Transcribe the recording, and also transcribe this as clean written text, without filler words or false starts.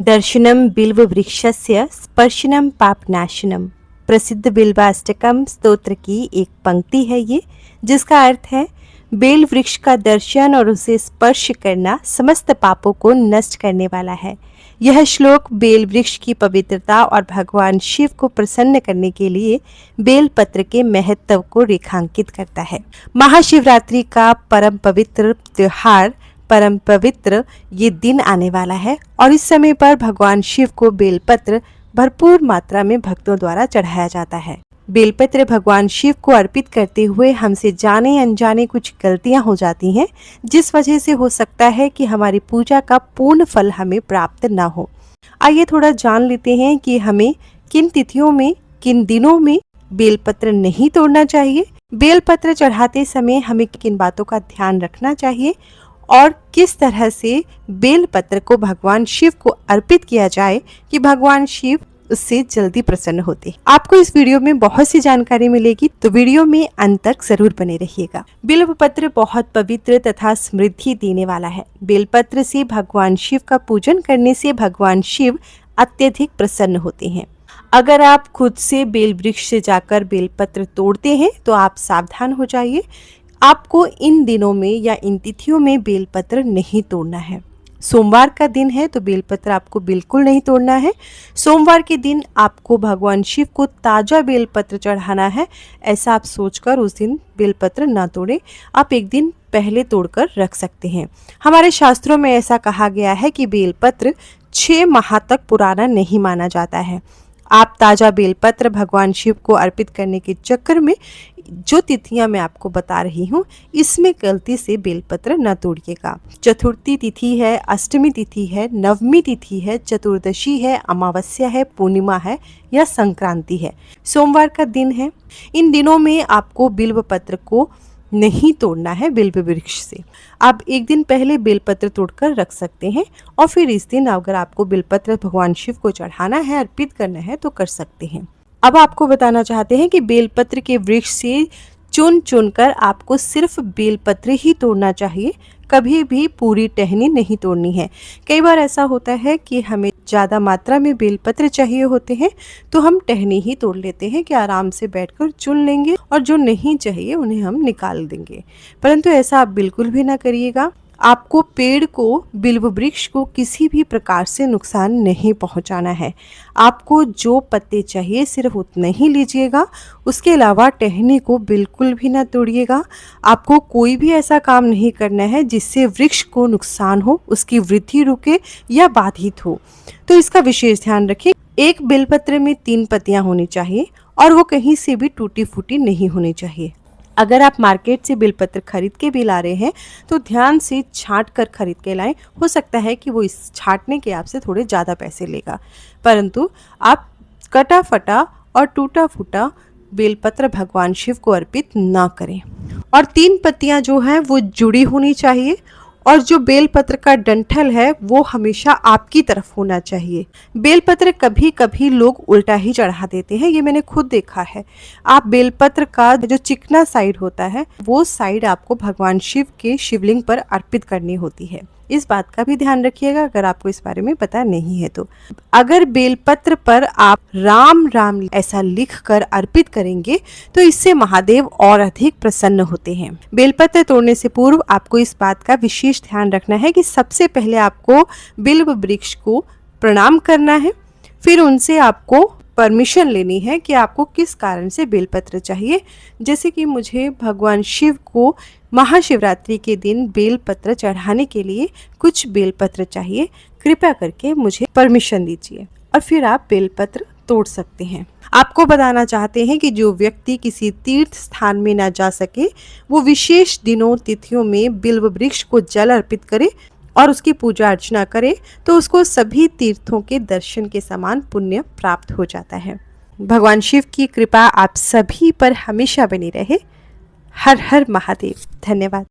दर्शनम बिल्व वृक्षस्य स्पर्शनम पापनाशनम। प्रसिद्ध बिल्वाष्टकम स्तोत्र की एक पंक्ति है ये, जिसका अर्थ है बेल वृक्ष का दर्शन और उसे स्पर्श करना समस्त पापों को नष्ट करने वाला है। यह श्लोक बेल वृक्ष की पवित्रता और भगवान शिव को प्रसन्न करने के लिए बेल पत्र के महत्व को रेखांकित करता है। महाशिवरात्रि का परम पवित्र त्योहार, परम पवित्र ये दिन आने वाला है और इस समय पर भगवान शिव को बेलपत्र भरपूर मात्रा में भक्तों द्वारा चढ़ाया जाता है। बेलपत्र भगवान शिव को अर्पित करते हुए हमसे जाने अनजाने कुछ गलतियां हो जाती हैं, जिस वजह से हो सकता है कि हमारी पूजा का पूर्ण फल हमें प्राप्त ना हो। आइए थोड़ा जान लेते हैं कि हमें किन तिथियों में, किन दिनों में बेलपत्र नहीं तोड़ना चाहिए, बेलपत्र चढ़ाते समय हमें किन बातों का ध्यान रखना चाहिए और किस तरह से बेलपत्र को भगवान शिव को अर्पित किया जाए कि भगवान शिव उससे जल्दी प्रसन्न होते। आपको इस वीडियो में बहुत सी जानकारी मिलेगी, तो वीडियो में अंत तक जरूर बने रहिएगा। बेलपत्र बहुत पवित्र तथा समृद्धि देने वाला है। बेलपत्र से भगवान शिव का पूजन करने से भगवान शिव अत्यधिक प्रसन्न होते हैं। अगर आप खुद से बेल वृक्ष से जाकर बेलपत्र तोड़ते हैं तो आप सावधान हो जाइए। आपको इन दिनों में या इन तिथियों में बेलपत्र नहीं तोड़ना है। सोमवार का दिन है तो बेलपत्र आपको बिल्कुल नहीं तोड़ना है। सोमवार के दिन आपको भगवान शिव को ताज़ा बेलपत्र चढ़ाना है। ऐसा आप सोचकर उस दिन बेलपत्र ना तोड़ें, आप एक दिन पहले तोड़कर रख सकते हैं। हमारे शास्त्रों में ऐसा कहा गया है कि बेलपत्र 6 माह तक पुराना नहीं माना जाता है। आप ताज़ा बेलपत्र भगवान शिव को अर्पित करने के चक्कर में जो तिथियां मैं आपको बता रही हूँ, इसमें गलती से बेलपत्र न तोड़िएगा। चतुर्थी तिथि है, अष्टमी तिथि है, नवमी तिथि है, चतुर्दशी है, अमावस्या है, पूर्णिमा है या संक्रांति है, सोमवार का दिन है। इन दिनों में आपको बिल्व पत्र को नहीं तोड़ना है। बिल्व वृक्ष से आप एक दिन पहले बेलपत्र तोड़कर रख सकते हैं और फिर इस दिन अगर आपको बेलपत्र भगवान शिव को चढ़ाना है, अर्पित करना है तो कर सकते हैं। अब आपको बताना चाहते हैं कि बेलपत्र के वृक्ष से चुन चुनकर आपको सिर्फ बेलपत्र ही तोड़ना चाहिए, कभी भी पूरी टहनी नहीं तोड़नी है। कई बार ऐसा होता है कि हमें ज़्यादा मात्रा में बेलपत्र चाहिए होते हैं तो हम टहनी ही तोड़ लेते हैं कि आराम से बैठकर चुन लेंगे और जो नहीं चाहिए उन्हें हम निकाल देंगे, परंतु ऐसा आप बिल्कुल भी ना करिएगा। आपको पेड़ को, बिल्व वृक्ष को किसी भी प्रकार से नुकसान नहीं पहुंचाना है। आपको जो पत्ते चाहिए सिर्फ उतने ही लीजिएगा, उसके अलावा टहनी को बिल्कुल भी ना तोड़िएगा। आपको कोई भी ऐसा काम नहीं करना है जिससे वृक्ष को नुकसान हो, उसकी वृद्धि रुके या बाधित हो, तो इसका विशेष ध्यान रखें। एक बेलपत्र में 3 पत्तियां होनी चाहिए और वो कहीं से भी टूटी फूटी नहीं होनी चाहिए। अगर आप मार्केट से बेलपत्र खरीद के भी ला रहे हैं तो ध्यान से छांट कर खरीद के लाएं। हो सकता है कि वो इस छांटने के आपसे थोड़े ज़्यादा पैसे लेगा, परंतु आप कटा फटा और टूटा फूटा बेलपत्र भगवान शिव को अर्पित ना करें। और 3 पत्तियां जो हैं वो जुड़ी होनी चाहिए और जो बेलपत्र का डंठल है वो हमेशा आपकी तरफ होना चाहिए। बेलपत्र कभी कभी लोग उल्टा ही चढ़ा देते हैं, ये मैंने खुद देखा है। आप बेलपत्र का जो चिकना साइड होता है वो साइड आपको भगवान शिव के शिवलिंग पर अर्पित करनी होती है। इस बात का भी ध्यान रखिएगा अगर आपको इस बारे में पता नहीं है तो। अगर बेलपत्र पर आप राम राम ऐसा लिखकर अर्पित करेंगे तो इससे महादेव और अधिक प्रसन्न होते हैं। बेलपत्र तोड़ने से पूर्व आपको इस बात का विशेष ध्यान रखना है कि सबसे पहले आपको बिल्व वृक्ष को प्रणाम करना है, फिर उनसे आपको परमिशन लेनी है कि आपको किस कारण से बेलपत्र चाहिए। जैसे कि मुझे भगवान शिव को महाशिवरात्रि के दिन बेलपत्र चढ़ाने के लिए कुछ बेलपत्र चाहिए, कृपया करके मुझे परमिशन दीजिए और फिर आप बेलपत्र तोड़ सकते हैं। आपको बताना चाहते हैं कि जो व्यक्ति किसी तीर्थ स्थान में ना जा सके वो विशेष दिनों तिथियों में बिल्व वृक्ष को जल अर्पित करे और उसकी पूजा अर्चना करे तो उसको सभी तीर्थों के दर्शन के समान पुण्य प्राप्त हो जाता है। भगवान शिव की कृपा आप सभी पर हमेशा बनी रहे। हर हर महादेव। धन्यवाद।